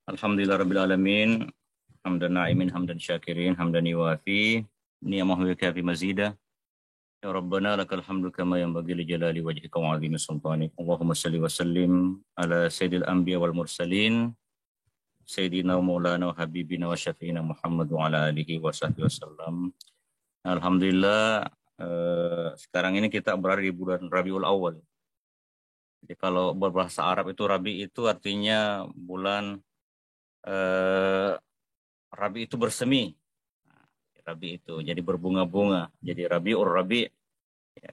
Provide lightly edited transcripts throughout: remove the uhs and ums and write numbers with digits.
Alhamdulillah rabbil alamin. Hamdan na'imin, hamdan syakirin, hamdan yuwafi ni'amahu wa kafi mazidah. Ya Rabbana lakal hamdu kama yanbaghi li jalali wajhika wa 'azimi sultanik. Allahumma shalli wa sallim ala sayyidil anbiya wal mursalin sayyidina wa maulana wa habibina wa syafi'ina Muhammad wa ala alihi wa sahbihi wasallam. Alhamdulillah, sekarang ini kita berada di bulan Rabiul Awal. Jadi kalau berbahasa Arab itu Rabi itu artinya bulan Rabi itu bersemi. Rabi itu jadi berbunga-bunga. Jadi Rabiul Rabi, ya,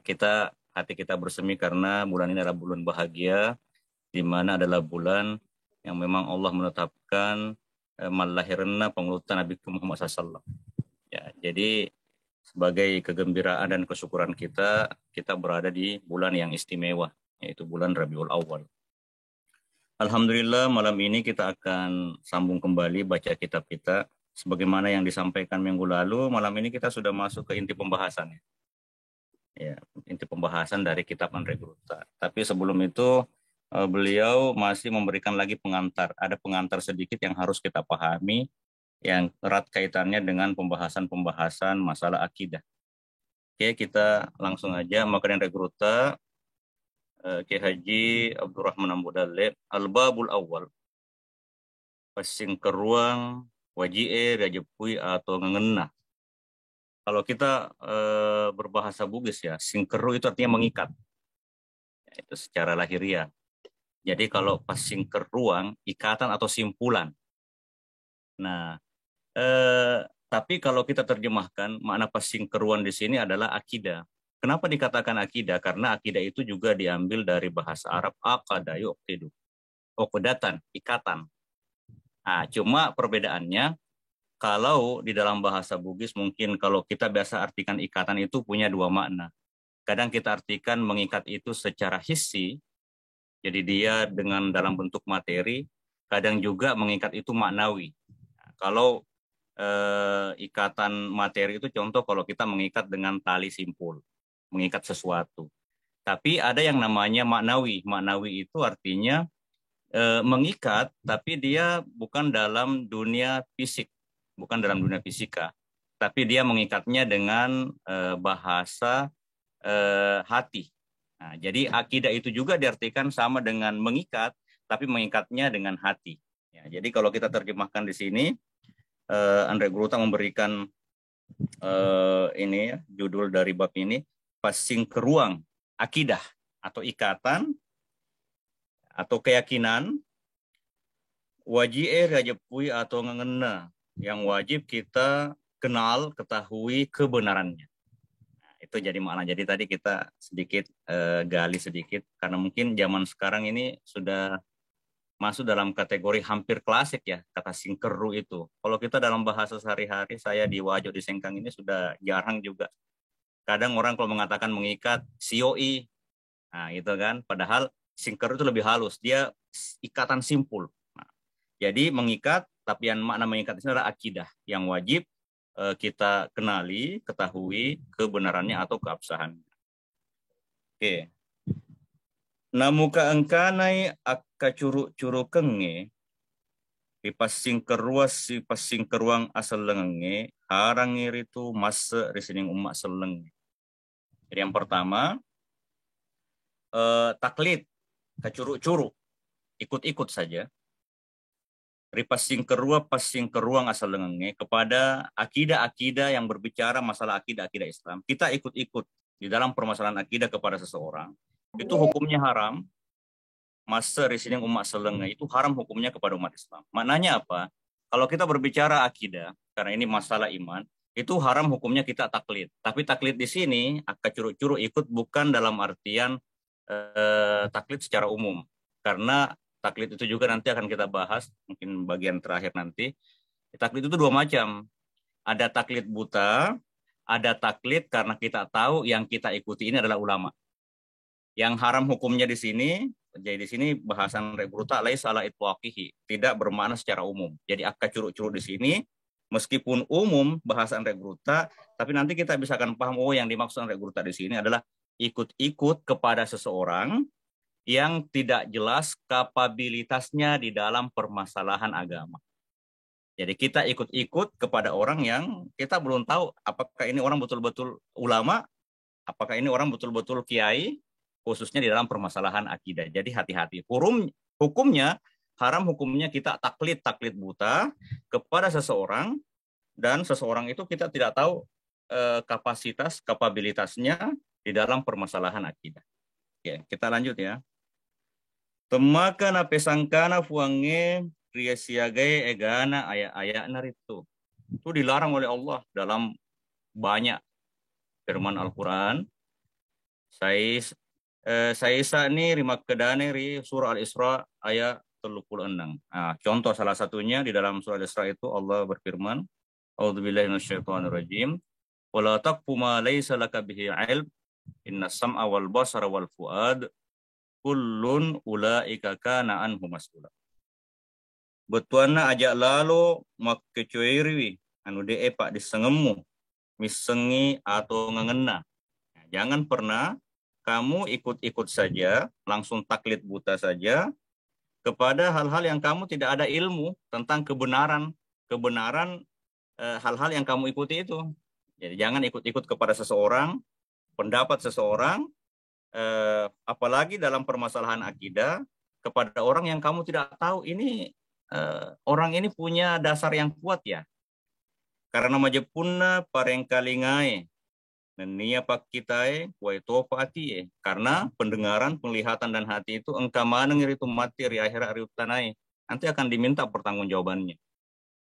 hati kita bersemi karena bulan ini adalah bulan bahagia, di mana adalah bulan yang memang Allah menetapkan malahirna pengurutan Nabi Muhammad SAW. Ya, jadi sebagai kegembiraan dan kesyukuran kita berada di bulan yang istimewa, yaitu bulan Rabiul Awal. Alhamdulillah, malam ini kita akan sambung kembali baca kitab kita. Sebagaimana yang disampaikan minggu lalu, malam ini kita sudah masuk ke inti pembahasan. Ya, inti pembahasan dari kitab Andre Gruta. Tapi sebelum itu, beliau masih memberikan lagi pengantar. Ada pengantar sedikit yang harus kita pahami, yang erat kaitannya dengan pembahasan-pembahasan masalah akidah. Oke, kita langsung aja. Maka Andre Gruta, Ki Haji Abdurrahman Ambudalib, Al-Babul Awal, pasing keruang, wajie, rajepui, atau ngengena. Kalau kita berbahasa Bugis ya, singkeru itu artinya mengikat. Ya, itu secara lahiriah. Jadi kalau pas singkeruang, ikatan atau simpulan. Nah, tapi kalau kita terjemahkan, makna pas singkeruan di sini adalah akidah. Kenapa dikatakan akidah? Karena akidah itu juga diambil dari bahasa Arab aqada yuqtidu. Uqdatan, ikatan. Nah, cuma perbedaannya, kalau di dalam bahasa Bugis mungkin kalau kita biasa artikan ikatan itu punya dua makna. Kadang kita artikan mengikat itu secara hissi, jadi dia dengan dalam bentuk materi. Kadang juga mengikat itu maknawi. Nah, kalau ikatan materi itu contoh kalau kita mengikat dengan tali simpul, mengikat sesuatu. Tapi ada yang namanya maknawi. Maknawi itu artinya mengikat, tapi dia bukan dalam dunia fisik, bukan dalam dunia fisika, tapi dia mengikatnya dengan bahasa hati. Nah, jadi akidah itu juga diartikan sama dengan mengikat, tapi mengikatnya dengan hati. Ya, jadi kalau kita terjemahkan di sini, Andre Gruta memberikan ini ya, judul dari bab ini, pasing keruang akidah atau ikatan atau keyakinan, wajib rajepui atau ngengena, yang wajib kita kenal, ketahui kebenarannya. Nah, itu jadi makna. Jadi tadi kita sedikit gali sedikit, karena mungkin zaman sekarang ini sudah masuk dalam kategori hampir klasik ya, kata singkeru itu. Kalau kita dalam bahasa sehari-hari, saya di Wajo di Sengkang ini sudah jarang juga. Kadang orang kalau mengatakan mengikat, sioi, nah gitu kan. Padahal singkeru itu lebih halus, dia ikatan simpul. Nah, jadi mengikat, tapi yang makna mengikat itu adalah akidah yang wajib kita kenali, ketahui kebenarannya atau keabsahannya. Oke. Namuka engkanai akka curuk-curuk kenge, di pasing keruas si pasing keruang asal lengenge, harang itu masa resining umak seleng. Jadi yang pertama, taklid, kacuruk-curuk, ikut-ikut saja. Ripasing kerua pasing keruang asal lengenge kepada akidah-akidah yang berbicara masalah akidah-akidah Islam. Kita ikut-ikut di dalam permasalahan akidah kepada seseorang, itu hukumnya haram. Masa resining umat selenge itu haram hukumnya kepada umat Islam. Maknanya apa? Kalau kita berbicara akidah, karena ini masalah iman, itu haram hukumnya kita taklid. Tapi taklid di sini, curuk-curuk ikut bukan dalam artian taklid secara umum. Karena taklid itu juga nanti akan kita bahas, mungkin bagian terakhir nanti. Taklid itu dua macam. Ada taklid buta, ada taklid karena kita tahu yang kita ikuti ini adalah ulama. Yang haram hukumnya di sini, jadi di sini bahasan rekruta laisa ala itlaqihi, tidak bermakna secara umum. Jadi curuk-curuk di sini meskipun umum bahasan rekruta, tapi nanti kita bisa akan paham yang dimaksud rekruta di sini adalah ikut-ikut kepada seseorang yang tidak jelas kapabilitasnya di dalam permasalahan agama. Jadi kita ikut-ikut kepada orang yang kita belum tahu apakah ini orang betul-betul ulama, apakah ini orang betul-betul kiai, khususnya di dalam permasalahan akidah. Jadi hati-hati. Hukumnya, haram hukumnya kita taklid buta kepada seseorang, dan seseorang itu kita tidak tahu kapabilitasnya di dalam permasalahan akidah. Ya, kita lanjut ya. Temakana pesangkana fuange ria siagai egana ayat-ayat naritu. Itu dilarang oleh Allah dalam banyak firman Al-Quran. Saya ini rimak kedane ri surah Al-Isra ayat 36. Nah, contoh salah satunya di dalam surah Al-Isra itu Allah berfirman, A'udzubillahi minasyaitonirrajim. Wala taqfu ma laysa laka bihi 'ilm. Innas sam'a wal basara wal fuad kullun ulaika kana anhu mas'ula. Betuana ajak lalu makkecuiri anu de pak disengemu misengi atau ngengena. Nah, jangan pernah kamu ikut-ikut saja, langsung taklid buta saja kepada hal-hal yang kamu tidak ada ilmu tentang kebenaran hal-hal yang kamu ikuti itu. Jadi jangan ikut-ikut kepada seseorang, pendapat seseorang, apalagi dalam permasalahan akidah, kepada orang yang kamu tidak tahu ini orang ini punya dasar yang kuat ya. Karena majepunna parengkalingae nenia pakitae waitofaati, karena pendengaran, penglihatan dan hati itu engkau manengir itu materi akhirat riutanai, nanti akan diminta pertanggungjawabannya.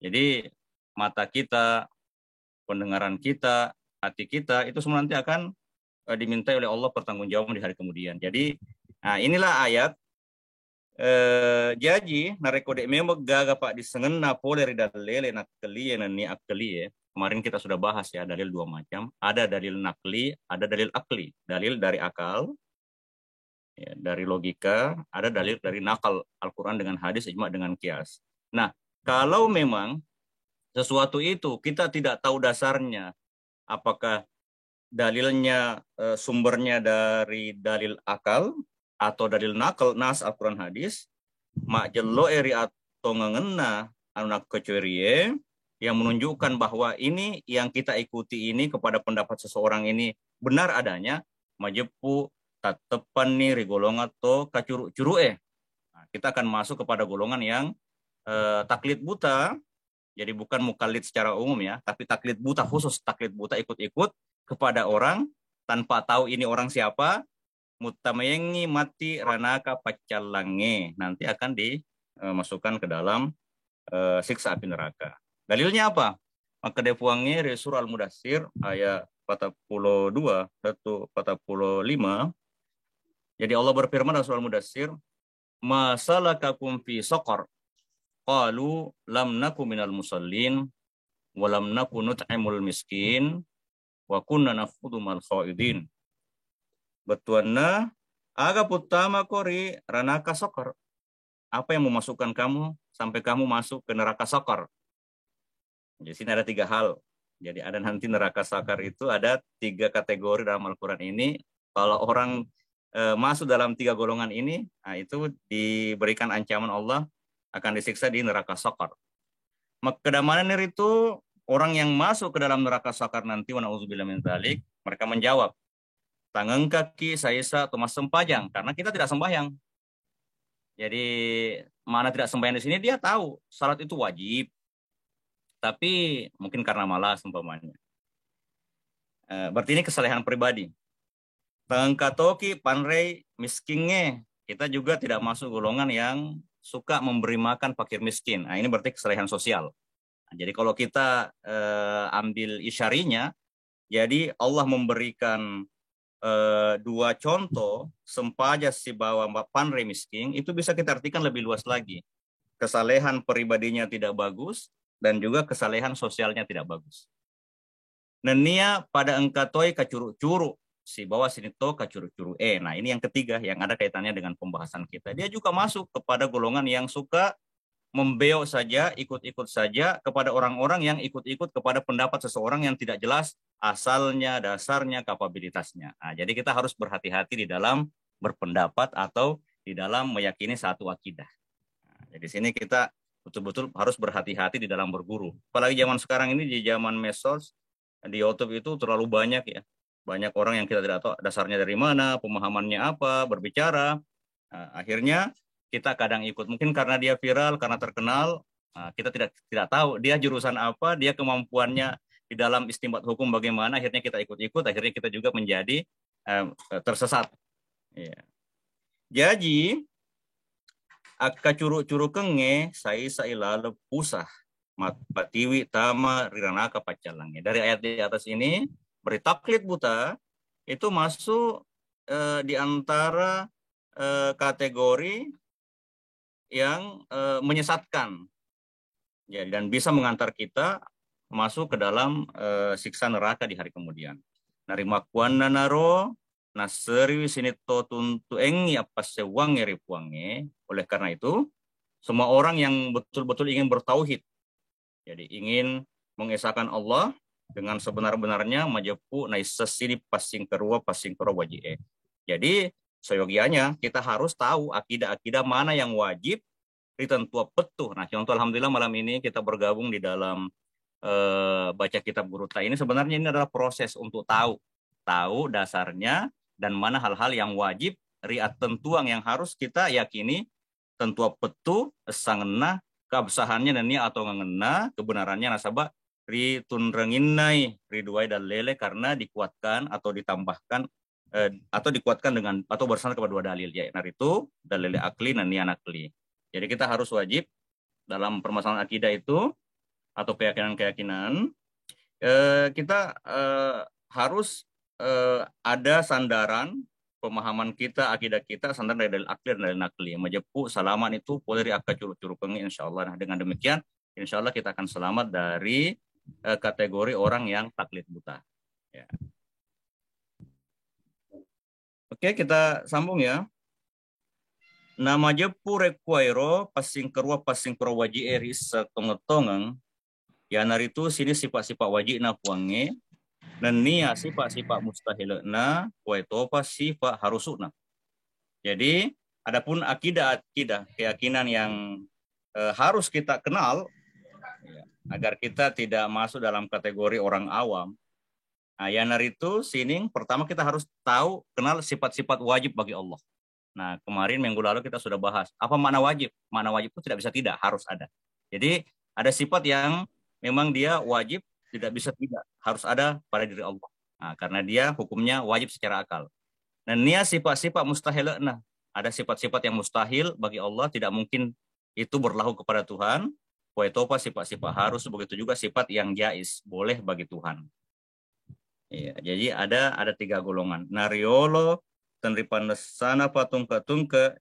Jadi mata kita, pendengaran kita, hati kita itu semua nanti akan dimintai oleh Allah pertanggungjawaban di hari kemudian. Jadi inilah ayat jadi narekode memang gaga pak disengen na poler dalile nakli nani akli. Kemarin kita sudah bahas ya, dalil dua macam, ada dalil nakli, ada dalil akli. Dalil dari akal, ya, dari logika, ada dalil dari nakal, Al-Quran dengan hadis, ijma dengan kias. Nah, kalau memang sesuatu itu kita tidak tahu dasarnya, apakah dalilnya sumbernya dari dalil akal atau dalil nakal, nas Al-Quran hadis, mak jelo eri atau ngengena anak kecurie yang menunjukkan bahwa ini yang kita ikuti ini kepada pendapat seseorang ini benar adanya, majepu tatepan nih rigolongan to kacuru-curu Nah, kita akan masuk kepada golongan yang taklid buta. Jadi bukan mukallid secara umum ya, tapi taklid buta, khusus taklid buta, ikut-ikut kepada orang tanpa tahu ini orang siapa, mutamayengi mati ranaka pacalange, nanti akan dimasukkan ke dalam siksa api neraka. Dalilnya apa? Maka depuange surah Al-Mudassir ayat 42 145. Jadi Allah berfirman dalam surah Al-Mudassir, masalakakum fi saqar qalu lam naku minal musallin wa lam naku nut'imul miskin wa kunna nafudu mal khaidin. Betuanna aga putama kori ranaka saqar. Apa yang memasukkan kamu sampai kamu masuk ke neraka saqar? Di sini ada 3 hal. Jadi ada nanti neraka saqar itu ada 3 kategori dalam Al-Quran ini. Kalau orang masuk dalam 3 golongan ini, nah itu diberikan ancaman Allah akan disiksa di neraka saqar. Kedamanan itu orang yang masuk ke dalam neraka saqar nanti, wa na'udzubillah min dzalik, mereka menjawab, tangan kaki saya Thomas sempajang, karena kita tidak sembahyang. Jadi mana tidak sembahyang di sini, dia tahu salat itu wajib, tapi mungkin karena malas umpamanya. Berarti ini kesalehan pribadi. Tangan katoki panrei miskinnya, kita juga tidak masuk golongan yang suka memberi makan fakir miskin. Nah, ini berarti kesalehan sosial. Nah, jadi kalau kita ambil isyarinya, jadi Allah memberikan 2 contoh sempaja si bawa panre miskin, itu bisa kita artikan lebih luas lagi. Kesalehan pribadinya tidak bagus dan juga kesalehan sosialnya tidak bagus. Nenia pada engkatoi kacuru-curu, si bawah sini to kacuru-curu. Nah ini yang ketiga yang ada kaitannya dengan pembahasan kita. Dia juga masuk kepada golongan yang suka membeok saja, ikut-ikut saja kepada orang-orang yang ikut-ikut kepada pendapat seseorang yang tidak jelas asalnya, dasarnya, kapabilitasnya. Nah, jadi kita harus berhati-hati di dalam berpendapat atau di dalam meyakini satu akidah. Nah, jadi sini kita betul-betul harus berhati-hati di dalam berguru. Apalagi zaman sekarang ini, di zaman medsos, di YouTube itu terlalu banyak ya. Banyak orang yang kita tidak tahu dasarnya dari mana, pemahamannya apa, berbicara. Nah, akhirnya kita kadang ikut. Mungkin karena dia viral, karena terkenal, kita tidak tahu dia jurusan apa, dia kemampuannya di dalam istinbat hukum bagaimana, akhirnya kita ikut-ikut, akhirnya kita juga menjadi tersesat. Ya. Jadi, akka curu-curu kenge sai lalu pusah patiwi tama riranaka pacalangnya. Dari ayat di atas ini, beritaklid buta itu masuk di antara kategori yang menyesatkan, ya, dan bisa mengantar kita masuk ke dalam siksa neraka di hari kemudian. Narimakuan nanaro naseri sinito tuntu engi apa sewang ripuange. Oleh karena itu, semua orang yang betul-betul ingin bertauhid, jadi ingin mengesahkan Allah dengan sebenar-benarnya, majepu naisesini passing kerua wajib. Jadi seyogianya kita harus tahu akidah-akidah mana yang wajib ditentu petuh. Nah, contoh alhamdulillah malam ini kita bergabung di dalam baca kitab Guruta ini. Sebenarnya ini adalah proses untuk tahu dasarnya dan mana hal-hal yang wajib riat tentuang yang harus kita yakini tentu petu sangena keabsahannya dan atau ngena kebenarannya nasabah ritunrenginnai riduai dan lele karena dikuatkan atau ditambahkan atau dikuatkan dengan atau bersandar kepada dua dalil, yaitu itu dalil akli dan nian akli. Jadi kita harus wajib dalam permasalahan akidah itu atau keyakinan-keyakinan kita harus ada sandaran pemahaman kita, akidah kita, sandaran dari dalil akli dan dalil nakli. Majepu salaman itu poleri akka curu-curu pengi insyaallah. Nah, dengan demikian insyaallah kita akan selamat dari kategori orang yang taklid buta. Ya. Oke, kita sambung ya. Nama jepu rekuairo passing kerua waji eris setongetongeng. Ya naritu sini sifat-sifat wajib na puange. Dan nia sifat-sifat mustahil na kuetopa sifat harusuna. Jadi adapun akidah keyakinan yang harus kita kenal ya, agar kita tidak masuk dalam kategori orang awam. Nah, yanar itu sini pertama kita harus tahu kenal sifat-sifat wajib bagi Allah. Nah, kemarin minggu lalu kita sudah bahas apa makna wajib. Makna wajib itu tidak bisa tidak, harus ada. Jadi ada sifat yang memang dia wajib, tidak bisa tidak, harus ada pada diri Allah. Nah, karena dia hukumnya wajib secara akal. Dan nia sifat-sifat mustahil, nah ada sifat-sifat yang mustahil bagi Allah, tidak mungkin itu berlaku kepada Tuhan. Waitopa sifat-sifat harus, begitu juga sifat yang jais, boleh bagi Tuhan. Ya, jadi ada 3 golongan. Nariolo tenripanesana patungka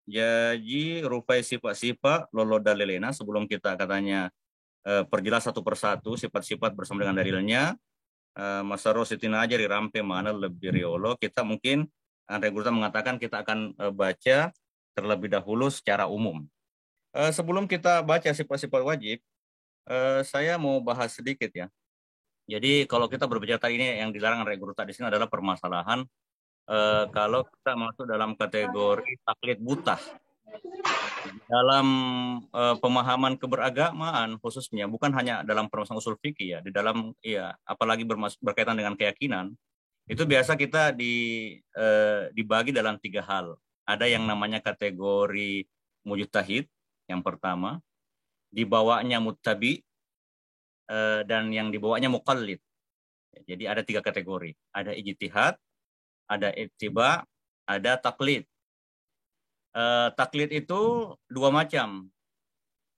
jadi rufai sifat-sifat lolo dalilena. Sebelum kita katanya perjelas satu persatu sifat-sifat bersama dengan dalilnya. Masaro sitina aja rampe mana lebih riolo. Kita mungkin Andre Gurta mengatakan kita akan baca terlebih dahulu secara umum. Sebelum kita baca sifat-sifat wajib, saya mau bahas sedikit ya. Jadi kalau kita berbicara tadi ini yang dilarang Andre Gurta di sini adalah permasalahan kalau kita masuk dalam kategori taklid buta. Dalam pemahaman keberagamaan khususnya, bukan hanya dalam permasalahan usul fikih ya, di dalam apalagi berkaitan dengan keyakinan, itu biasa kita dibagi dalam 3 hal. Ada yang namanya kategori mujtahid yang pertama, dibawanya muttabi, dan yang dibawanya muqallid. Jadi ada 3 kategori, ada ijtihad, ada ittiba, ada taklid. Taklid itu 2 macam.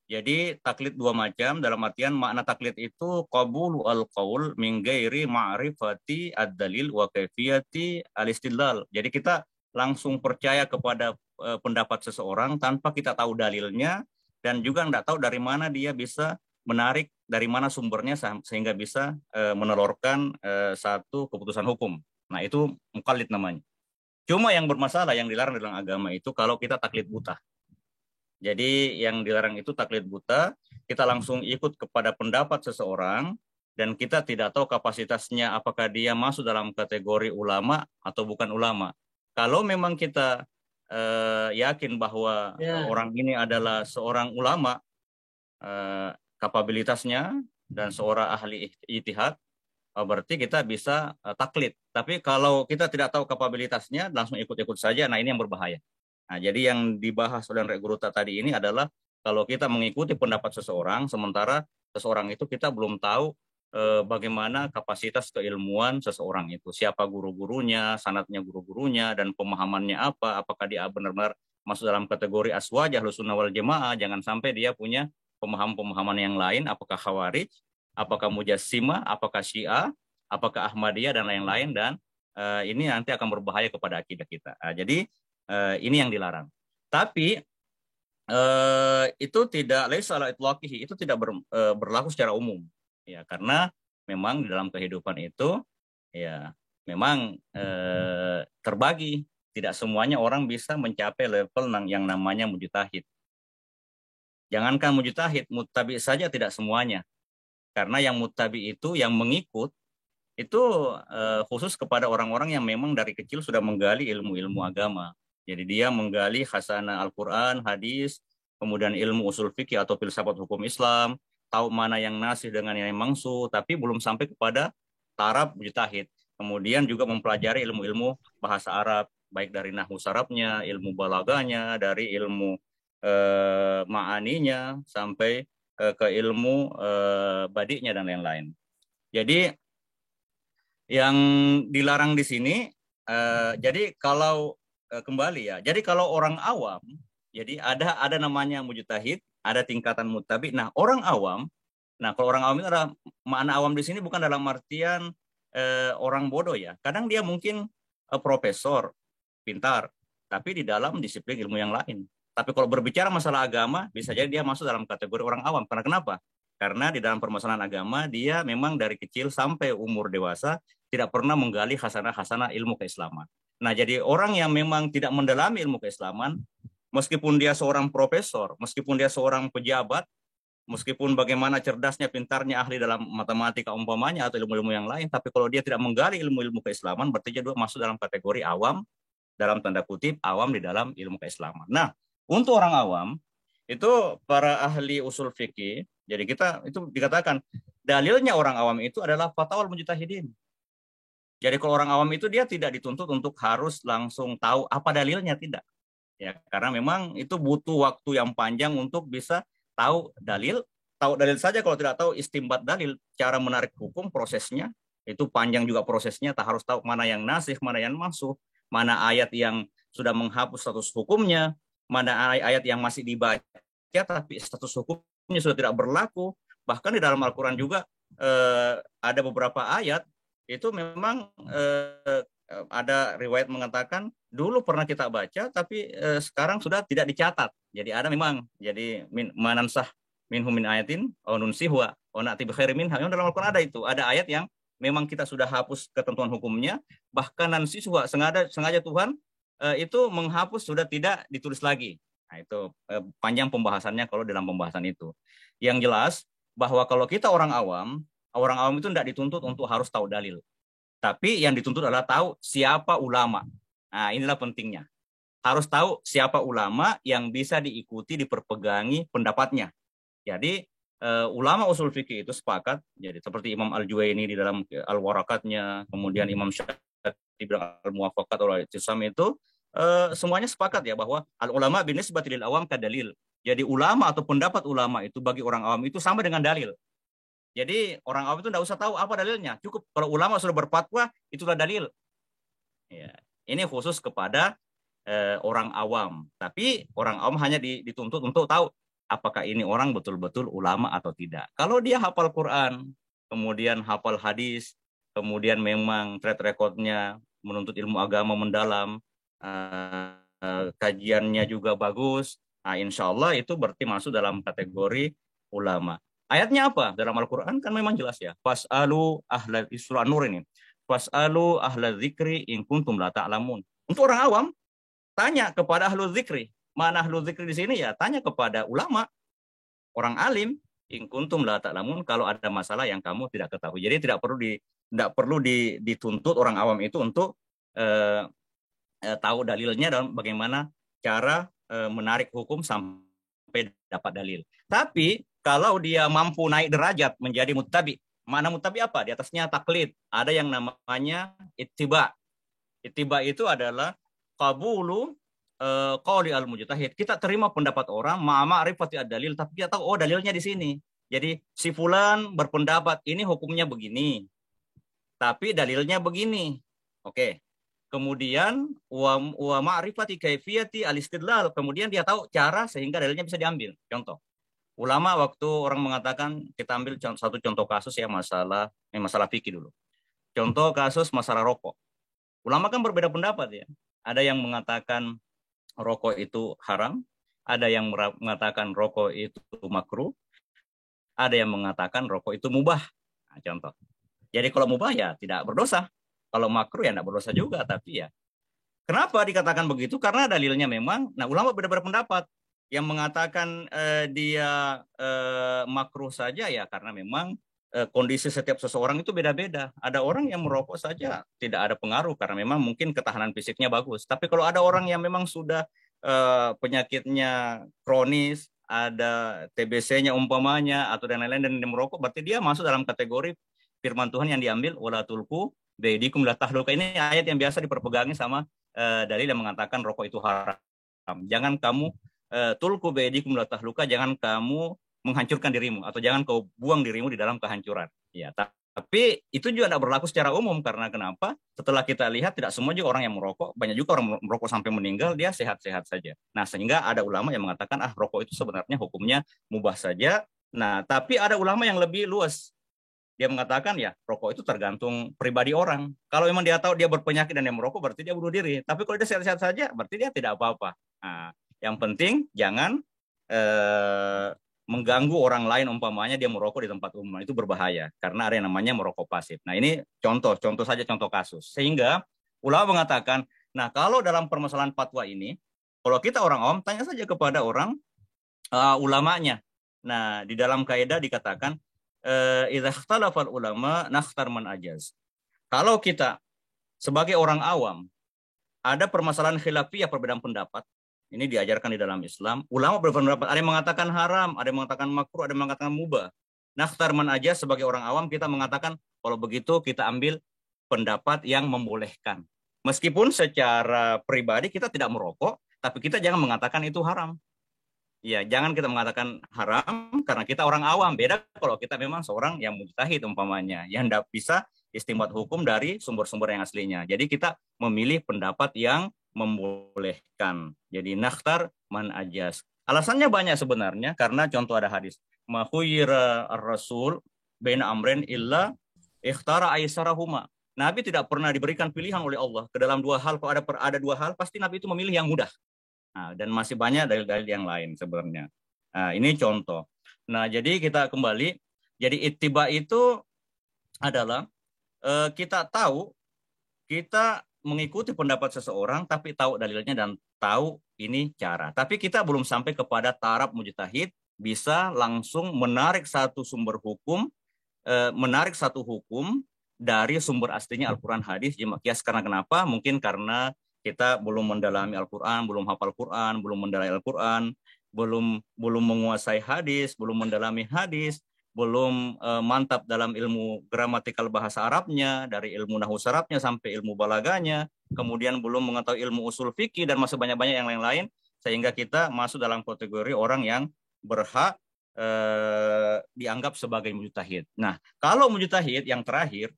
Jadi taklid 2 macam, dalam artian makna taklid itu qabulu al-qaul min ghairi ma'rifati ad-dalil wa kaifiyati al-istidlal. Jadi kita langsung percaya kepada pendapat seseorang tanpa kita tahu dalilnya dan juga enggak tahu dari mana dia bisa menarik, dari mana sumbernya sehingga bisa menelurkan satu keputusan hukum. Nah, itu muqallid namanya. Cuma yang bermasalah, yang dilarang dalam agama itu kalau kita taklid buta. Jadi yang dilarang itu taklid buta, kita langsung ikut kepada pendapat seseorang dan kita tidak tahu kapasitasnya, apakah dia masuk dalam kategori ulama atau bukan ulama. Kalau memang kita yakin bahwa orang ini adalah seorang ulama, kapabilitasnya dan seorang ahli ijtihad, berarti kita bisa taklid. Tapi kalau kita tidak tahu kapabilitasnya, langsung ikut-ikut saja, nah ini yang berbahaya. Nah, jadi yang dibahas oleh Regruta tadi ini adalah kalau kita mengikuti pendapat seseorang, sementara seseorang itu kita belum tahu bagaimana kapasitas keilmuan seseorang itu, siapa guru-gurunya, sanadnya guru-gurunya, dan pemahamannya apa, apakah dia benar-benar masuk dalam kategori aswaj Ahlus Sunnah wal Jamaah, jangan sampai dia punya pemahaman-pemahaman yang lain, apakah Khawarij, apakah Mujassimah, apakah Syiah, apakah Ahmadiyah, dan lain-lain, dan ini nanti akan berbahaya kepada akidah kita. Jadi ini yang dilarang. Tapi itu tidak laisa ala itlaqihi, itu tidak berlaku secara umum. Ya, karena memang di dalam kehidupan itu ya memang terbagi. Tidak semuanya orang bisa mencapai level yang namanya mujtahid. Jangankan mujtahid, muttabi saja tidak semuanya. Karena yang muttabi itu, yang mengikut, itu khusus kepada orang-orang yang memang dari kecil sudah menggali ilmu-ilmu agama. Jadi dia menggali khasanah Al-Quran, hadis, kemudian ilmu usul fikih atau filsafat hukum Islam, tahu mana yang nasih dengan yang mansuh, tapi belum sampai kepada taraf mujtahid. Kemudian juga mempelajari ilmu-ilmu bahasa Arab, baik dari nahwu sarafnya, ilmu balaganya, dari ilmu ma'aninya, sampai ke ilmu badinya dan lain-lain. Jadi yang dilarang di sini, jadi kalau kembali ya, jadi kalau orang awam, jadi ada namanya mujtahid, ada tingkatan muttabi. Nah, orang awam, nah kalau orang awam itu ada makna awam di sini bukan dalam artian orang bodoh ya. Kadang dia mungkin profesor, pintar, tapi di dalam disiplin ilmu yang lain. Tapi kalau berbicara masalah agama, bisa jadi dia masuk dalam kategori orang awam. Karena kenapa? Karena di dalam permasalahan agama, dia memang dari kecil sampai umur dewasa tidak pernah menggali khasanah-khasanah ilmu keislaman. Nah, jadi orang yang memang tidak mendalami ilmu keislaman, meskipun dia seorang profesor, meskipun dia seorang pejabat, meskipun bagaimana cerdasnya, pintarnya, ahli dalam matematika umpamanya atau ilmu-ilmu yang lain, tapi kalau dia tidak menggali ilmu-ilmu keislaman, berarti dia masuk dalam kategori awam, dalam tanda kutip, awam di dalam ilmu keislaman. Nah, untuk orang awam, itu para ahli usul fikih, jadi kita itu dikatakan, dalilnya orang awam itu adalah fatwal mujtahidin. Jadi kalau orang awam itu dia tidak dituntut untuk harus langsung tahu apa dalilnya, tidak. Ya, karena memang itu butuh waktu yang panjang untuk bisa tahu dalil. Tahu dalil saja kalau tidak tahu istimbat dalil, cara menarik hukum prosesnya itu panjang juga prosesnya. Tak harus tahu mana yang nasih, mana yang mansuh, mana ayat yang sudah menghapus status hukumnya, mana ayat yang masih dibaca tapi status hukumnya sudah tidak berlaku. Bahkan di dalam Al-Quran juga ada beberapa ayat itu memang ada riwayat mengatakan dulu pernah kita baca tapi sekarang sudah tidak dicatat. Jadi ada memang, jadi manansah minhum min ayatin aw nunsihwa aw na'ti bi khairin minha. Dalam Al-Qur'an ada itu, ada ayat yang memang kita sudah hapus ketentuan hukumnya, bahkan nansihwa sengaja Tuhan itu menghapus, sudah tidak ditulis lagi. Nah, itu panjang pembahasannya kalau dalam pembahasan itu. Yang jelas bahwa kalau kita orang awam itu tidak dituntut untuk harus tahu dalil. Tapi yang dituntut adalah tahu siapa ulama. Nah, inilah pentingnya. Harus tahu siapa ulama yang bisa diikuti, diperpegangi pendapatnya. Jadi ulama usul fikih itu sepakat. Jadi seperti Imam Al-Juwaini di dalam Al-Warakatnya, kemudian Imam Syafi'i di Al-Muwafaqat al-I'tisam itu semuanya sepakat ya bahwa al-ulama binisbati lil awam kadalil. Jadi ulama atau pendapat ulama itu bagi orang awam itu sama dengan dalil. Jadi orang awam itu tidak usah tahu apa dalilnya. Cukup kalau ulama sudah berfatwa, itulah dalil. Ya, ini khusus kepada orang awam. Tapi orang awam hanya dituntut untuk tahu apakah ini orang betul-betul ulama atau tidak. Kalau dia hafal Quran, kemudian hafal hadis, kemudian memang track recordnya menuntut ilmu agama mendalam, kajiannya juga bagus, nah insya Allah itu berarti masuk dalam kategori ulama. Ayatnya apa? Dalam Al-Quran kan memang jelas ya. Fas'alu ahla surah An-Nur ini. Fas'alu ahla dzikri in kuntum la ta'lamun. Untuk orang awam, tanya kepada ahlu dzikri. Mana ahlu dzikri di sini ya? Tanya kepada ulama, orang alim, in kuntum la ta'lamun, kalau ada masalah yang kamu tidak ketahui. Jadi tidak perlu dituntut orang awam itu untuk tahu dalilnya dan bagaimana cara menarik hukum sampai dapat dalil. Tapi kalau dia mampu naik derajat menjadi muttabi, makna muttabi apa? Di atasnya taklid. Ada yang namanya ittiba. Ittiba itu adalah qabulu qauli al-mujtahid. Kita terima pendapat orang, ma'rifati ad-dalil, tapi kita tahu oh dalilnya di sini. Jadi si fulan berpendapat ini hukumnya begini, tapi dalilnya begini. Oke. Kemudian wa ma'rifati kaifiyati al-istidlal. Kemudian dia tahu cara sehingga dalilnya bisa diambil. Contoh. Ulama waktu orang mengatakan, kita ambil satu contoh kasus ya, masalah fikih dulu. Contoh kasus masalah rokok. Ulama kan berbeda pendapat ya. Ada yang mengatakan rokok itu haram, ada yang mengatakan rokok itu makruh, ada yang mengatakan rokok itu mubah. Nah, contoh. Jadi kalau mubah ya tidak berdosa. Kalau makruh ya tidak berdosa juga. Tapi ya, kenapa dikatakan begitu? Karena dalilnya memang, nah ulama berbeda pendapat. Yang mengatakan dia makruh saja ya karena memang kondisi setiap seseorang itu beda-beda. Ada orang yang merokok saja tidak ada pengaruh karena memang mungkin ketahanan fisiknya bagus. Tapi kalau ada orang yang memang sudah penyakitnya kronis, ada TBC-nya umpamanya atau dan lain-lain dan dia merokok, berarti dia masuk dalam kategori firman Tuhan yang diambil wala tulqu biaidikum ila tahluka. Ini ayat yang biasa diperpegangi sama dalil yang mengatakan rokok itu haram. Jangan kamu tulku biaidikum ila tahluka, jangan kamu menghancurkan dirimu atau jangan kau buang dirimu di dalam kehancuran. Ya, tapi itu juga tidak berlaku secara umum karena kenapa? Setelah kita lihat tidak semua juga orang yang merokok, banyak juga orang merokok sampai meninggal dia sehat-sehat saja. Nah, sehingga ada ulama yang mengatakan rokok itu sebenarnya hukumnya mubah saja. Nah, tapi ada ulama yang lebih luas. Dia mengatakan ya rokok itu tergantung pribadi orang. Kalau memang dia tahu dia berpenyakit dan dia merokok berarti dia bunuh diri. Tapi kalau dia sehat-sehat saja berarti dia tidak apa-apa. Nah, yang penting jangan mengganggu orang lain umpamanya dia merokok di tempat umum. Itu berbahaya karena ada yang namanya merokok pasif. Nah, ini contoh saja contoh kasus. Sehingga ulama mengatakan, nah kalau dalam permasalahan fatwa ini, kalau kita orang awam tanya saja kepada orang ulamanya. Nah, di dalam kaidah dikatakan idza ikhtalafal ulama nakhtar man ajaz. Kalau kita sebagai orang awam ada permasalahan khilafiyah, perbedaan pendapat, ini diajarkan di dalam Islam. Ulama berpendapat, ada yang mengatakan haram, ada yang mengatakan makruh, ada yang mengatakan mubah. Nakhtar man ajaz, sebagai orang awam kita mengatakan kalau begitu kita ambil pendapat yang membolehkan. Meskipun secara pribadi kita tidak merokok, tapi kita jangan mengatakan itu haram. Ya, jangan kita mengatakan haram karena kita orang awam. Beda kalau kita memang seorang yang mujtahid umpamanya, yang tidak bisa istinbat hukum dari sumber-sumber yang aslinya. Jadi kita memilih pendapat yang membolehkan. Jadi nakhtar man ajaz. Alasannya banyak sebenarnya karena contoh ada hadis. Ma khuyira ar-rasul baina amrin illa ikhtara aisarahuma. Nabi tidak pernah diberikan pilihan oleh Allah ke dalam dua hal. Kalau ada dua hal, pasti Nabi itu memilih yang mudah. Nah, dan masih banyak dalil-dalil yang lain sebenarnya. Nah, ini contoh. Nah, jadi kita kembali. Jadi ittiba itu adalah kita tahu, kita mengikuti pendapat seseorang, tapi tahu dalilnya dan tahu ini cara. Tapi kita belum sampai kepada taraf mujtahid, bisa langsung menarik satu sumber hukum, menarik satu hukum dari sumber aslinya Al-Quran hadis. Kias karena kenapa? Mungkin karena kita belum mendalami Al-Quran, belum hafal Quran, belum mendalami Al-Quran, belum menguasai hadis, belum mendalami hadis, belum mantap dalam ilmu gramatikal bahasa Arabnya, dari ilmu nahwu sarafnya sampai ilmu balaganya, kemudian belum mengetahui ilmu usul fikih dan masih banyak-banyak yang lain-lain, sehingga kita masuk dalam kategori orang yang berhak dianggap sebagai mujtahid. Nah, kalau mujtahid yang terakhir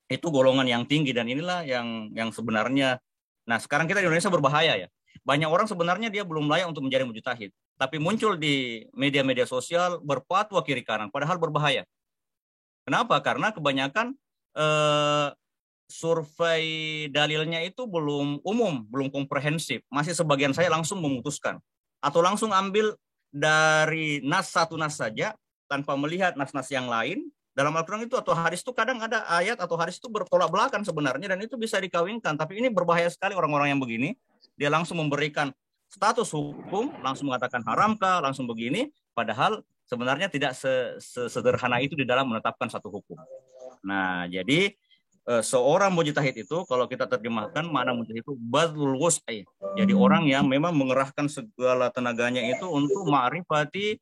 itu golongan yang tinggi dan inilah yang sebenarnya. Nah, sekarang kita di Indonesia berbahaya ya. Banyak orang sebenarnya dia belum layak untuk menjadi mujtahid, tapi muncul di media-media sosial berfatwa kiri kanan, padahal berbahaya. Kenapa? Karena kebanyakan survei dalilnya itu belum umum, belum komprehensif. Masih sebagian saya langsung memutuskan atau langsung ambil dari satu nas saja tanpa melihat nas-nas yang lain. Dalam Al-Quran itu atau hadis itu kadang ada ayat atau hadis itu bertolak belakang sebenarnya dan itu bisa dikawinkan. Tapi ini berbahaya sekali orang-orang yang begini. Dia langsung memberikan status hukum, langsung mengatakan haramkah, langsung begini. Padahal sebenarnya tidak sesederhana itu di dalam menetapkan satu hukum. Nah, jadi seorang mujtahid itu kalau kita terjemahkan makna mujtahid itu badlul wus'i. Jadi orang yang memang mengerahkan segala tenaganya itu untuk ma'rifati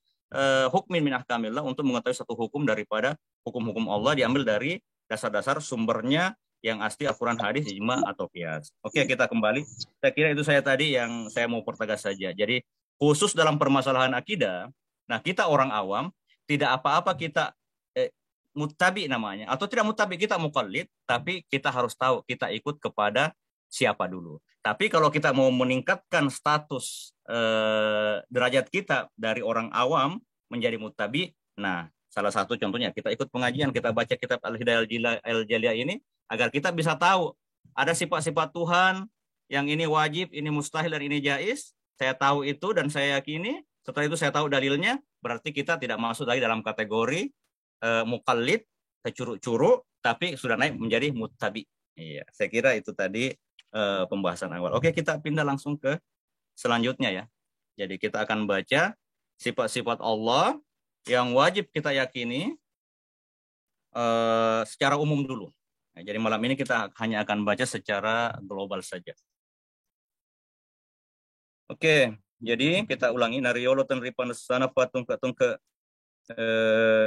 hukmin min ahkamillah, untuk mengetahui satu hukum daripada hukum-hukum Allah, diambil dari dasar-dasar sumbernya yang asli Al-Quran, hadis, ijma atau qiyas. Oke, kita kembali. Saya kira itu saya tadi yang saya mau pertegas saja. Jadi khusus dalam permasalahan akidah, nah kita orang awam tidak apa-apa kita muttabi namanya, atau tidak muttabi, kita mukallid, tapi kita harus tahu kita ikut kepada siapa dulu. Tapi kalau kita mau meningkatkan status derajat kita dari orang awam menjadi muttabi, nah salah satu contohnya kita ikut pengajian, kita baca kitab Al-Hidayah Al-Jaliyah ini agar kita bisa tahu ada sifat-sifat Tuhan yang ini wajib, ini mustahil, dan ini jaiz. Saya tahu itu dan saya yakini. Setelah itu saya tahu dalilnya, berarti kita tidak masuk lagi dalam kategori mukallid, kecuruk-curuk, tapi sudah naik menjadi muttabi. Iya, saya kira itu tadi pembahasan awal. Oke, kita pindah langsung ke selanjutnya ya. Jadi kita akan baca sifat-sifat Allah yang wajib kita yakini secara umum dulu. Nah, jadi malam ini kita hanya akan baca secara global saja. Oke, jadi kita ulangi nariyolo tenripan sana patung ke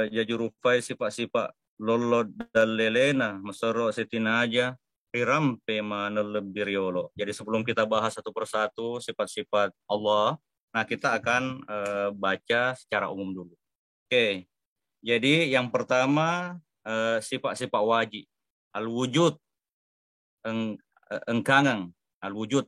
jajurufai sifat-sifat lolo dalelena masoro setina aja rirampe mana lebih riolo. Jadi sebelum kita bahas satu persatu sifat-sifat Allah, nah kita akan baca secara umum dulu. Oke, jadi yang pertama sifat-sifat wajib, al-wujud, engkangang, al-wujud,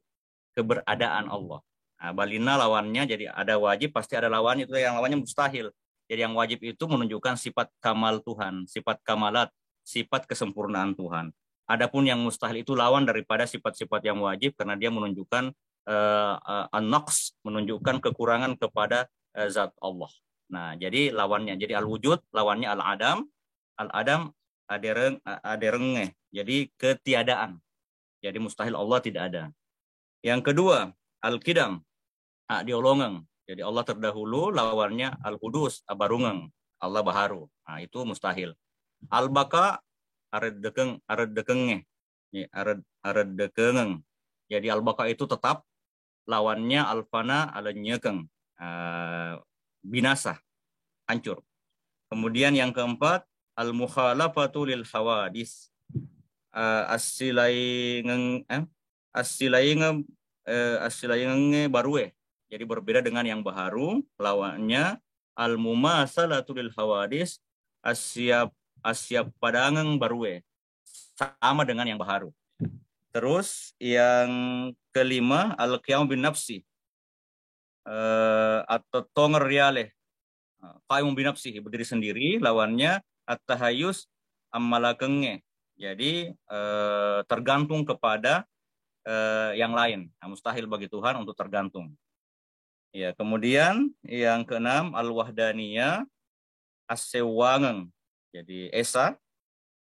keberadaan Allah. Nah, balina lawannya, jadi ada wajib pasti ada lawannya, itu yang lawannya mustahil. Jadi yang wajib itu menunjukkan sifat kamal Tuhan, sifat kamalat, sifat kesempurnaan Tuhan. Adapun yang mustahil itu lawan daripada sifat-sifat yang wajib, karena dia menunjukkan an-naqs, menunjukkan kekurangan kepada zat Allah. Nah, jadi lawannya, jadi al-wujud, lawannya al-adam, al-adam adereng, jadi ketiadaan. Jadi mustahil Allah tidak ada. Yang kedua, al-qidam, diolongeng. Jadi Allah terdahulu, lawannya al-hudus, abarungeng, Allah baharu. Nah, itu mustahil. Al-baka, ared dekenge. Ared dekengeng. Jadi al-baka itu tetap, lawannya al-fana, al-nyekeng. Binasa, hancur. Kemudian yang keempat, al-mukhalafatu lil hawadis. Asilaingenge barue. Jadi berbeda dengan yang baharu, lawannya al-mumasalatu lil hawadis, asyap padangeng barue. Sama dengan yang baharu. Terus yang kelima, al-qiyam bin nafsi, atau tonger riale, qiyam bin nafsi, berdiri sendiri, lawannya at-tahayyus ammalakenge. Jadi tergantung kepada yang lain. Nah, mustahil bagi Tuhan untuk tergantung. Ya, kemudian yang keenam al-wahdaniyah as-sewangeng. Jadi esa,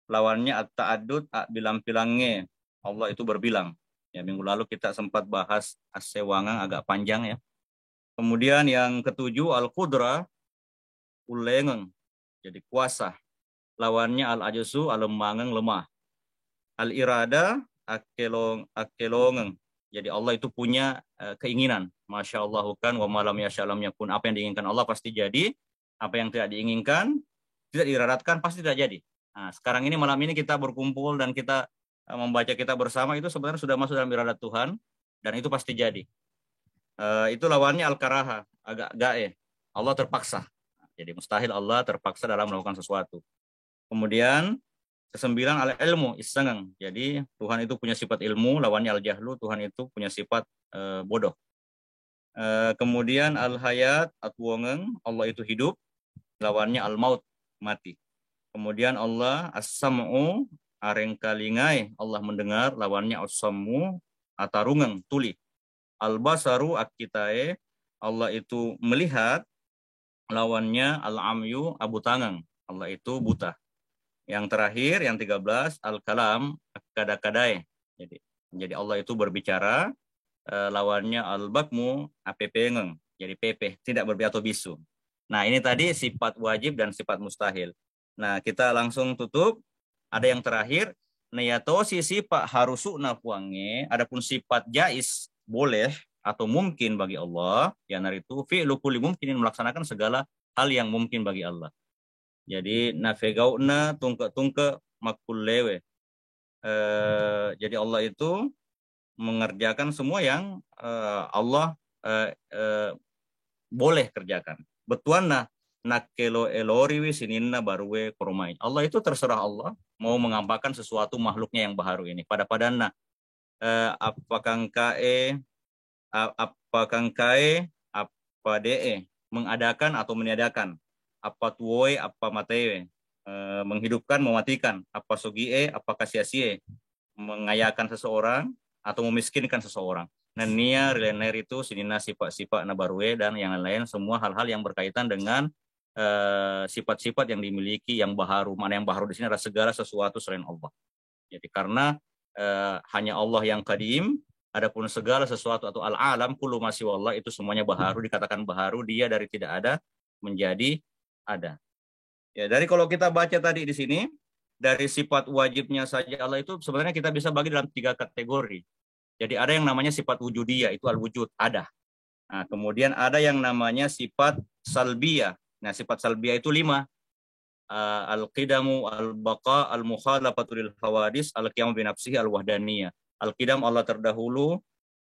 lawannya at-ta'addud, bilang-bilangnya. Allah itu berbilang. Ya, minggu lalu kita sempat bahas as-sewangeng agak panjang ya. Kemudian yang ketujuh al-qudrah ulengeng. Jadi kuasa. Lawannya al-ajusu, al-lemangeng, lemah. Al-irada akelongeng. Jadi Allah itu punya keinginan. Masya Allah kan wa malam yashalam yakun. Apa yang diinginkan Allah pasti jadi. Apa yang tidak diinginkan, tidak diiradatkan, pasti tidak jadi. Nah, sekarang ini malam ini kita berkumpul dan kita membaca kitab bersama, itu sebenarnya sudah masuk dalam iradat Tuhan dan itu pasti jadi. Itu lawannya al-karaha, agak gae. Allah terpaksa. Jadi mustahil Allah terpaksa dalam melakukan sesuatu. Kemudian kesembilan al-ilmu isengeng. Jadi Tuhan itu punya sifat ilmu, lawannya al-jahlu, Tuhan itu punya sifat bodoh. Kemudian al-hayat atwongeng, Allah itu hidup, lawannya al-maut, mati. Kemudian Allah as-sam'u arengkalingai, Allah mendengar, lawannya as-sam'u atarungeng, tuli. Al-basaru akitae, Allah itu melihat, lawannya al-amyu abutangang, Allah itu buta. Yang terakhir, yang 13, al-kalam kadakadai. Jadi Allah itu berbicara, lawannya al-bakmu apepengeng. Jadi pepe, tidak berbicara atau bisu. Nah, ini tadi sifat wajib dan sifat mustahil. Nah, kita langsung tutup. Ada yang terakhir, Nayatosi sifat harusuna puange, adapun sifat jais boleh atau mungkin bagi Allah, yang itu fi'lu kulli mungkinin melaksanakan segala hal yang mungkin bagi Allah. Jadi nafegauna tungke makul lewe. Jadi Allah itu mengerjakan semua yang Allah boleh kerjakan. Betuanna nakelo eloriwi sininna baruwe koromai. Allah itu terserah Allah mau mengampakan sesuatu makhluknya yang baru ini. Pada apakangkae apa de mengadakan atau meniadakan apa tuoe apa matewe menghidupkan mematikan apa sogie apa kasia-sie mengayakan seseorang atau memiskinkan seseorang. Nah, nia rilener itu sinina sifat-sifat nabarwe dan yang lain semua hal-hal yang berkaitan dengan sifat-sifat yang dimiliki yang baharu. Mana yang baharu di sini adalah segala sesuatu selain Allah. Jadi karena hanya Allah yang qadim, adapun segala sesuatu atau al-alam kullu ma siwallah itu semuanya baharu, dikatakan baharu, dia dari tidak ada menjadi ada. Ya, dari kalau kita baca tadi di sini dari sifat wajibnya saja Allah itu sebenarnya kita bisa bagi dalam 3 kategori. Jadi ada yang namanya sifat wujudiyah, itu al-wujud, ada. Nah, kemudian ada yang namanya sifat salbiyah. Nah, sifat salbiyah itu 5. Al-qidamu, al-baqa, al-mukhalafatu lil hawadis, al-qiyamu binafsihi, al-wahdaniyah. Al-qidam Allah terdahulu,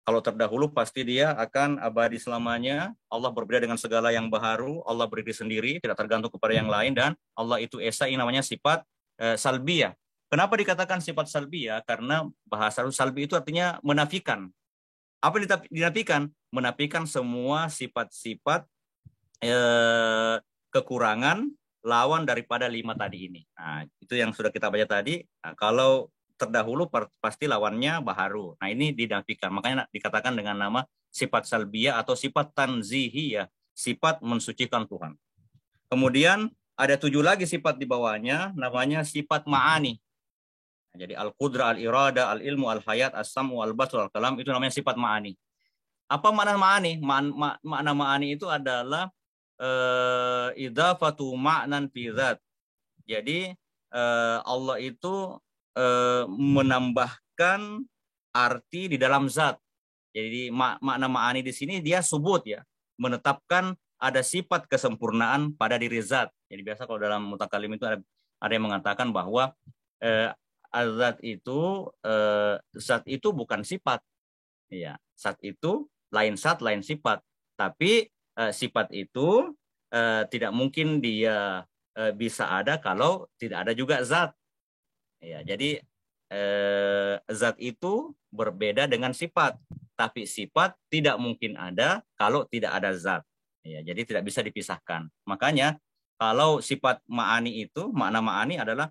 kalau terdahulu pasti dia akan abadi selamanya. Allah berbeda dengan segala yang baharu, Allah berdiri sendiri, tidak tergantung kepada yang lain, dan Allah itu esa, ini namanya sifat salbiyah. Kenapa dikatakan sifat salbiyah? Karena bahasa salbi itu artinya menafikan. Apa dinafikan? Menafikan semua sifat-sifat kekurangan lawan daripada 5 tadi ini. Nah, itu yang sudah kita baca tadi. Nah, kalau terdahulu pasti lawannya baharu. Nah, ini dinafikan. Makanya dikatakan dengan nama sifat salbiyah atau sifat tanzihiyah, sifat mensucikan Tuhan. Kemudian ada 7 lagi sifat di bawahnya, namanya sifat ma'ani. Nah, jadi al-qudrah, al-irada, al-ilmu, al-hayat, as-sam'u, al-basar, al-kalam, itu namanya sifat ma'ani. Apa makna ma'ani? Makna ma'ani itu adalah idafatu ma'nan fi dzat. Jadi Allah itu menambahkan arti di dalam zat. Jadi makna ma'ani di sini dia subut ya, menetapkan ada sifat kesempurnaan pada diri zat. Jadi biasa kalau dalam mutakalim itu ada yang mengatakan bahwa zat itu bukan sifat. Ya, zat itu lain zat, lain sifat. Tapi sifat itu tidak mungkin dia bisa ada kalau tidak ada juga zat. Ya, jadi zat itu berbeda dengan sifat, tapi sifat tidak mungkin ada kalau tidak ada zat. Ya, jadi tidak bisa dipisahkan. Makanya kalau sifat ma'ani itu, makna ma'ani adalah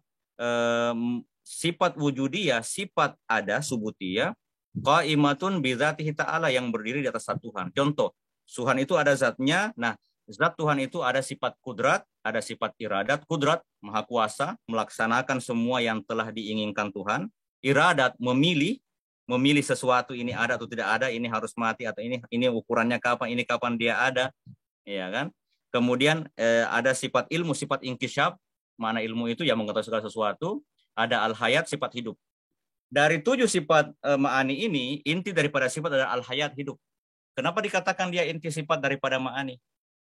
sifat wujudiyah, sifat ada, subutiyah, qaimatun bidzatihi ta'ala, yang berdiri di atas zat Tuhan. Contoh, Tuhan itu ada zatnya. Nah, zat Tuhan itu ada sifat kudrat, ada sifat iradat. Kudrat, maha kuasa, melaksanakan semua yang telah diinginkan Tuhan. Iradat, memilih sesuatu ini ada atau tidak ada, ini harus mati atau ini ukurannya kapan, ini kapan dia ada, ya kan? Kemudian ada sifat ilmu, sifat inkisyaf, mana ilmu itu yang mengetahui segala sesuatu. Ada al-hayat, sifat hidup. Dari 7 sifat ma'ani ini, inti daripada sifat adalah al-hayat, hidup. Kenapa dikatakan dia inti sifat daripada ma'ani?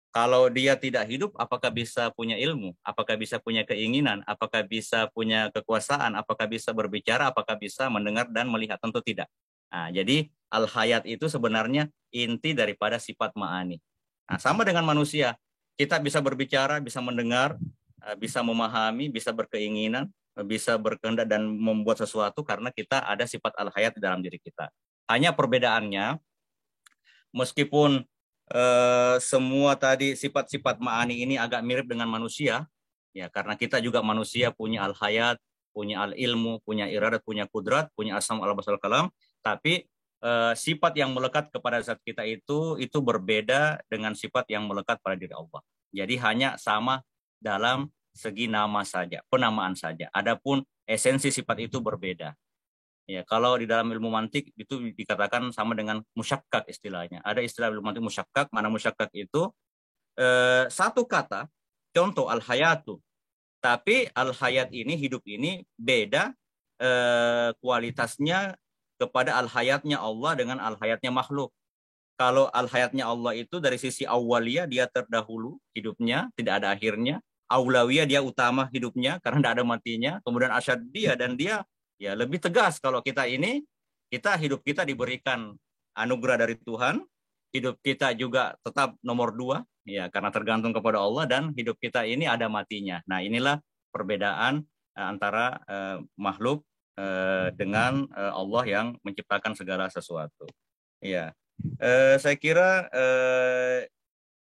Kalau dia tidak hidup, apakah bisa punya ilmu? Apakah bisa punya keinginan? Apakah bisa punya kekuasaan? Apakah bisa berbicara? Apakah bisa mendengar dan melihat? Tentu tidak. Nah, jadi al-hayat itu sebenarnya inti daripada sifat ma'ani. Nah, sama dengan manusia. Kita bisa berbicara, bisa mendengar, bisa memahami, bisa berkeinginan, bisa berkehendak dan membuat sesuatu karena kita ada sifat al-hayat di dalam diri kita. Hanya perbedaannya, meskipun semua tadi sifat-sifat ma'ani ini agak mirip dengan manusia, ya karena kita juga manusia punya al-hayat, punya al-ilmu, punya iradat, punya kudrat, punya asam al-basal kalam, tapi sifat yang melekat kepada zat kita itu berbeda dengan sifat yang melekat pada diri Allah. Jadi hanya sama dalam segi nama saja, penamaan saja. Adapun esensi sifat itu berbeda. Ya, kalau di dalam ilmu mantik itu dikatakan sama dengan musyakkak istilahnya. Ada istilah ilmu mantik musyakkak, mana musyakkak itu satu kata, contoh al-hayatu. Tapi al-hayat ini, hidup ini beda kualitasnya kepada al-hayatnya Allah dengan al-hayatnya makhluk. Kalau al-hayatnya Allah itu dari sisi awaliyah dia terdahulu hidupnya, tidak ada akhirnya. Aulawiyah dia utama hidupnya karena tidak ada matinya. Kemudian asyadiyah dan dia ya lebih tegas kalau kita ini hidup kita diberikan anugerah dari Tuhan, hidup kita juga tetap nomor dua ya karena tergantung kepada Allah dan hidup kita ini ada matinya. Nah, inilah perbedaan antara makhluk dengan Allah yang menciptakan segala sesuatu. Ya. Saya kira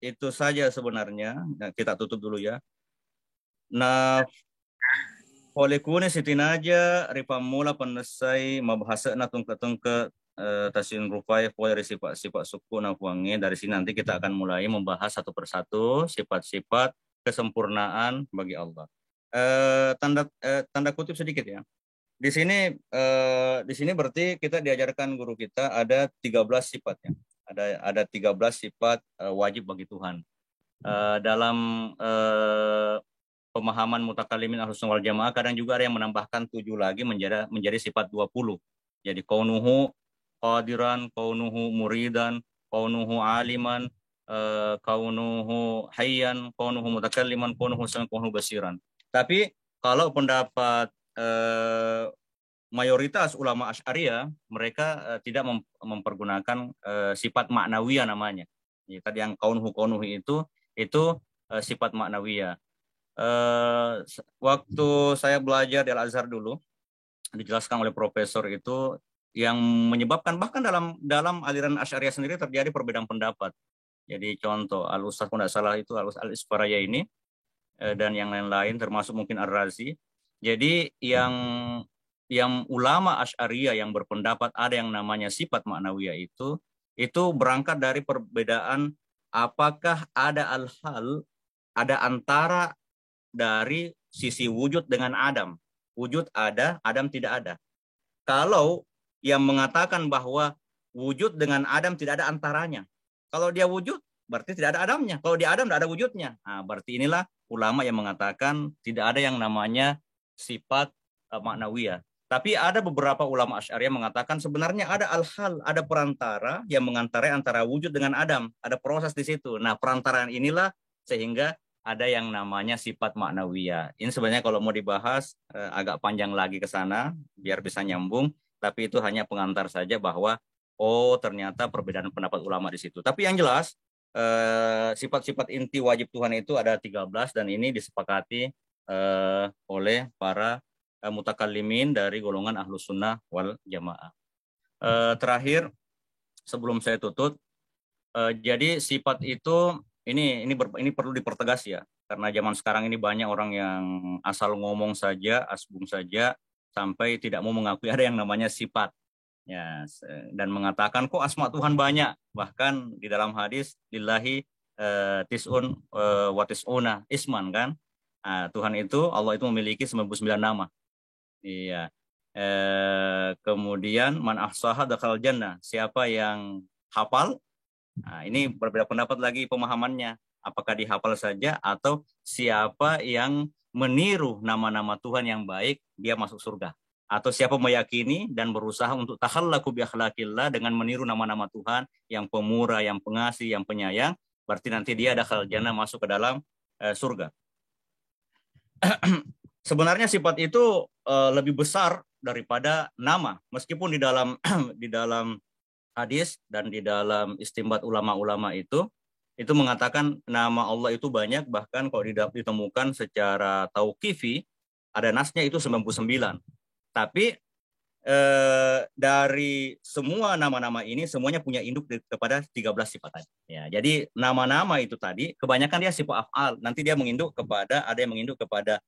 itu saja sebenarnya. Nah, kita tutup dulu ya. Nah, Polekune sitinaja ripamula penesai mabahasa na tungke-tungke tasin rupai dari sifat-sifat suku na puange. Dari sini nanti kita akan mulai membahas satu persatu sifat-sifat kesempurnaan bagi Allah. Tanda kutip sedikit ya. Di sini berarti kita diajarkan guru kita ada 13 sifat ya. Ada 13 sifat wajib bagi Tuhan. Dalam pemahaman mutakalimin Ahlussunnah wal Jamaah kadang juga ada yang menambahkan 7 lagi menjadi sifat 20. Jadi kaunuhu qadiran, kaunuhu muridan, kaunuhu aliman, kaunuhu hayyan, kaunuhu mutakalliman, kaunuhu sami'an, kaunuhu basiran. Tapi kalau pendapat mayoritas ulama Asy'ariyah mereka tidak mempergunakan sifat maknawiyah namanya. Ya, tadi yang kaunuhu itu sifat maknawiyah. Waktu saya belajar di Al-Azhar dulu dijelaskan oleh profesor itu yang menyebabkan bahkan dalam aliran Asy'ariyah sendiri terjadi perbedaan pendapat. Jadi contoh Al-Ustaz pun tidak salah itu Al-Isfaraya ini dan yang lain-lain termasuk mungkin Ar-Razi. Jadi yang ulama Asy'ariyah yang berpendapat ada yang namanya sifat maknawiyah itu berangkat dari perbedaan apakah ada ada antara dari sisi wujud dengan Adam. Wujud ada, Adam tidak ada. Kalau yang mengatakan bahwa wujud dengan Adam tidak ada antaranya. Kalau dia wujud, berarti tidak ada Adamnya. Kalau dia Adam, tidak ada wujudnya. Nah, berarti inilah ulama yang mengatakan tidak ada yang namanya sifat maknawiyah. Tapi ada beberapa ulama Asy'ariyah mengatakan sebenarnya ada ada perantara yang mengantarai antara wujud dengan Adam. Ada proses di situ. Nah, perantaraan inilah sehingga ada yang namanya sifat maknawiyah. Ini sebenarnya kalau mau dibahas agak panjang lagi ke sana biar bisa nyambung, tapi itu hanya pengantar saja bahwa ternyata perbedaan pendapat ulama di situ. Tapi yang jelas sifat-sifat inti wajib Tuhan itu ada 13 dan ini disepakati oleh para mutakallimin dari golongan Ahlussunnah wal Jamaah. Terakhir sebelum saya tutup, jadi sifat itu ini perlu dipertegas ya, karena zaman sekarang ini banyak orang yang asal ngomong saja, asbung saja, sampai tidak mau mengakui ada yang namanya sifat. Ya, dan mengatakan kok asma Tuhan banyak. Bahkan di dalam hadis, lillahi tis'un wa tis'una isman kan. Nah, Tuhan itu, Allah itu memiliki 99 nama. Iya. Kemudian man ahsaha dakhala jannah. Siapa yang hafal? Nah, ini berbeda pendapat lagi pemahamannya. Apakah dihafal saja atau siapa yang meniru nama-nama Tuhan yang baik, dia masuk surga. Atau siapa meyakini dan berusaha untuk takhallaku bi akhlaqillah dengan meniru nama-nama Tuhan yang pemurah, yang pengasih, yang penyayang, berarti nanti dia dakhala jannah, masuk ke dalam surga. Sebenarnya sifat itu lebih besar daripada nama, meskipun di dalam hadis dan di dalam istimbat ulama-ulama itu mengatakan nama Allah itu banyak, bahkan kalau ditemukan secara tauqifi ada nasnya itu 99. Tapi dari semua nama-nama ini semuanya punya induk kepada 13 sifat tadi. Ya, jadi nama-nama itu tadi kebanyakan dia sifat af'al, nanti dia menginduk kepada, ada yang menginduk kepada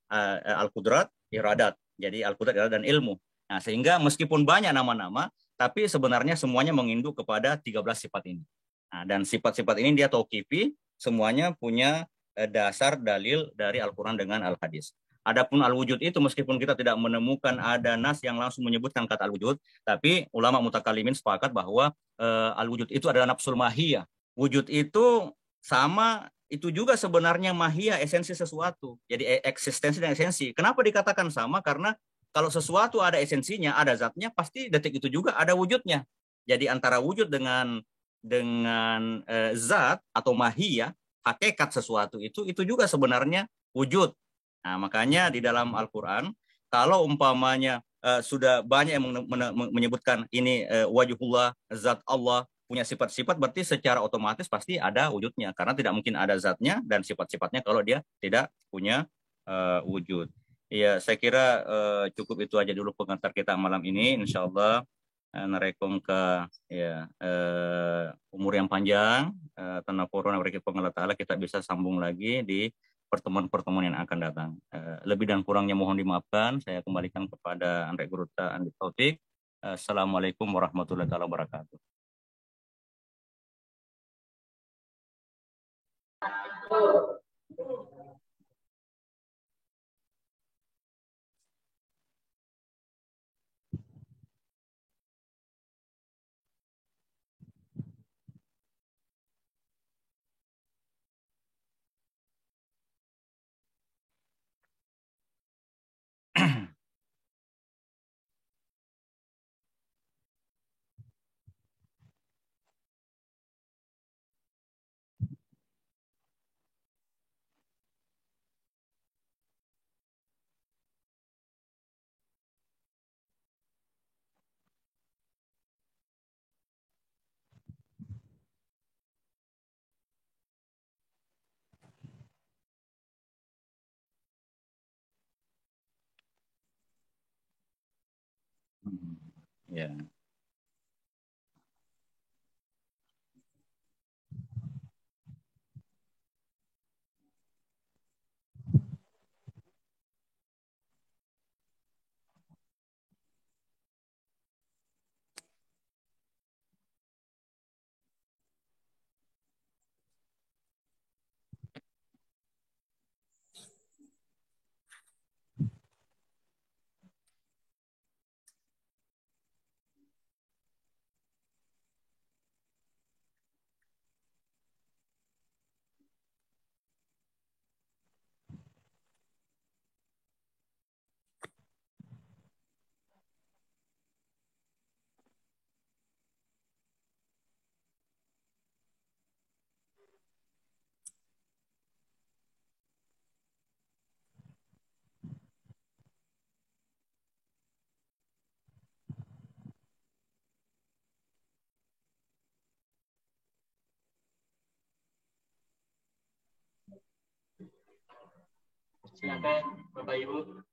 al-qudrat, iradat. Jadi al-qudrat, iradat dan ilmu. Nah, sehingga meskipun banyak nama-nama tapi sebenarnya semuanya menginduk kepada 13 sifat ini. Nah, dan sifat-sifat ini dia tauqifi, semuanya punya dasar dalil dari Al-Quran dengan Al-Hadis. Adapun al-wujud itu meskipun kita tidak menemukan ada nas yang langsung menyebutkan kata al-wujud, tapi ulama mutakalimin sepakat bahwa al-wujud itu adalah nafsul mahiyah. Wujud itu sama, itu juga sebenarnya mahiyah, esensi sesuatu. Jadi eksistensi dan esensi. Kenapa dikatakan sama? Karena Kalau sesuatu ada esensinya, ada zatnya, pasti detik itu juga ada wujudnya. Jadi antara wujud dengan zat atau mahiyah, hakikat sesuatu itu juga sebenarnya wujud. Nah, makanya di dalam Al-Qur'an kalau umpamanya sudah banyak yang menyebutkan ini wajhullah, zat Allah, punya sifat-sifat, berarti secara otomatis pasti ada wujudnya, karena tidak mungkin ada zatnya dan sifat-sifatnya kalau dia tidak punya wujud. Iya, saya kira cukup itu aja dulu pengantar kita malam ini. Insya Allah narekum ke ya umur yang panjang, tanah corona beri Allah Ta'ala, kita bisa sambung lagi di pertemuan-pertemuan yang akan datang. Lebih dan kurangnya mohon dimaafkan. Saya kembalikan kepada Andre Guruta Andi Taufik. Assalamualaikum warahmatullahi wabarakatuh. Ya. Silakan Bapak Ibu,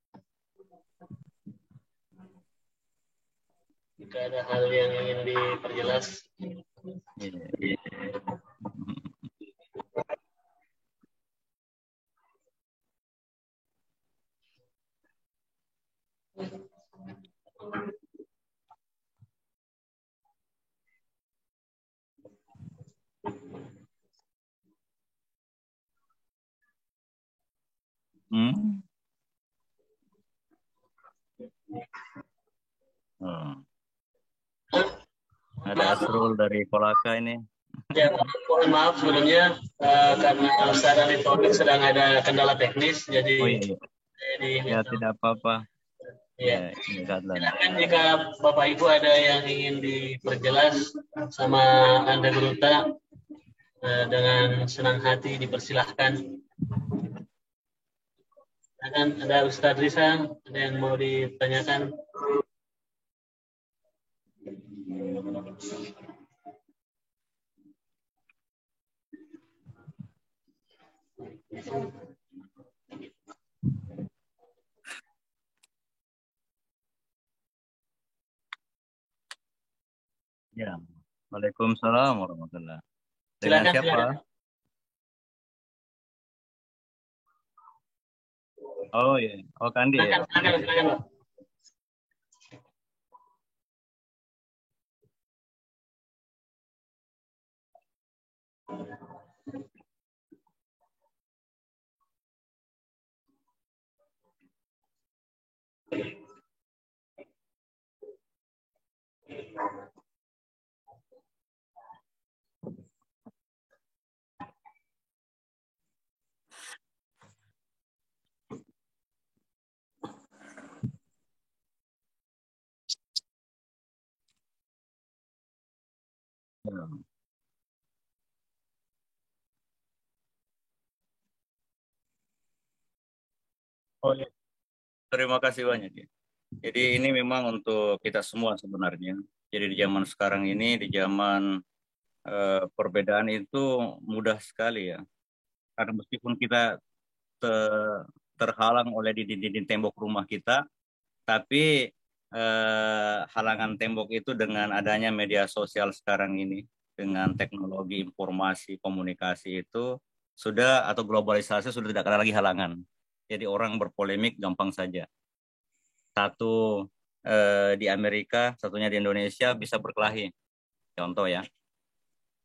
jika ada hal yang ingin diperjelas. Ada Asrul dari Kolaka ini. Ya, mohon maaf sebelumnya karena secara elektronik sedang ada kendala teknis, jadi ya tidak apa-apa. Ya, silakan jika Bapak Ibu ada yang ingin diperjelas sama Anda Guruta, dengan senang hati dipersilahkan. Ada Ustadz Risa, ada yang mau ditanyakan? Ya, Waalaikumsalam warahmatullahi. Dengan Silakan, siapa? silakan. Oh iya, oh Kandi ya. Silakan. Oh, iya. Terima kasih banyak ya. Jadi ini memang untuk kita semua sebenarnya. Jadi di zaman sekarang ini, di zaman perbedaan itu mudah sekali ya. Karena meskipun kita terhalang oleh dinding tembok rumah kita, tapi halangan tembok itu dengan adanya media sosial sekarang ini, dengan teknologi informasi komunikasi itu sudah atau globalisasi sudah tidak ada lagi halangan. Jadi orang berpolemik gampang saja. Satu di Amerika, satunya di Indonesia bisa berkelahi. Contoh ya.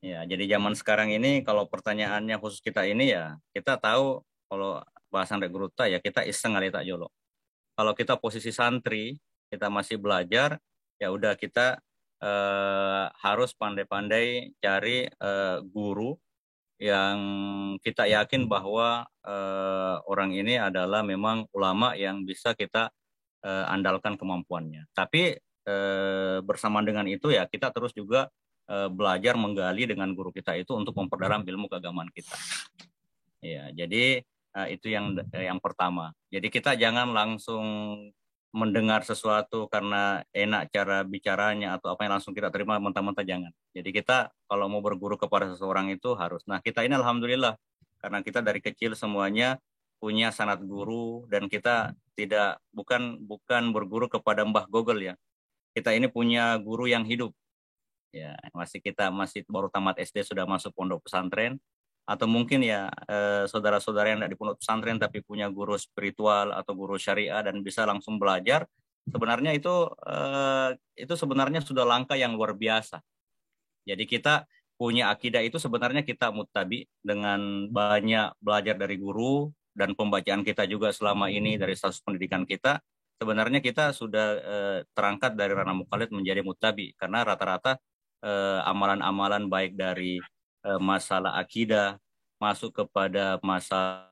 Ya, jadi zaman sekarang ini kalau pertanyaannya khusus kita ini ya, kita tahu kalau bahasan rekruta ya kita iseng kali tak jolo. Kalau kita posisi santri, kita masih belajar, ya udah kita harus pandai-pandai cari guru yang kita yakin bahwa orang ini adalah memang ulama yang bisa kita andalkan kemampuannya. Tapi bersama dengan itu ya kita terus juga belajar menggali dengan guru kita itu untuk memperdalam ilmu keagamaan kita. Ya, jadi itu yang pertama. Jadi kita jangan langsung mendengar sesuatu karena enak cara bicaranya atau apa yang langsung kita terima mentah-mentah jangan. Jadi kita kalau mau berguru kepada seseorang itu harus. Nah, kita ini alhamdulillah karena kita dari kecil semuanya punya sanad guru dan kita tidak bukan berguru kepada Mbah Google ya. Kita ini punya guru yang hidup. Ya, kita masih baru tamat SD sudah masuk pondok pesantren atau mungkin ya saudara-saudara yang tidak di pondok pesantren tapi punya guru spiritual atau guru syariah dan bisa langsung belajar, sebenarnya itu sebenarnya sudah langkah yang luar biasa. Jadi kita punya akidah itu sebenarnya kita muttabi dengan banyak belajar dari guru dan pembacaan kita juga selama ini dari status pendidikan kita. Sebenarnya kita sudah terangkat dari ranah mukallid menjadi muttabi karena rata-rata amalan-amalan baik dari masalah akidah masuk kepada masalah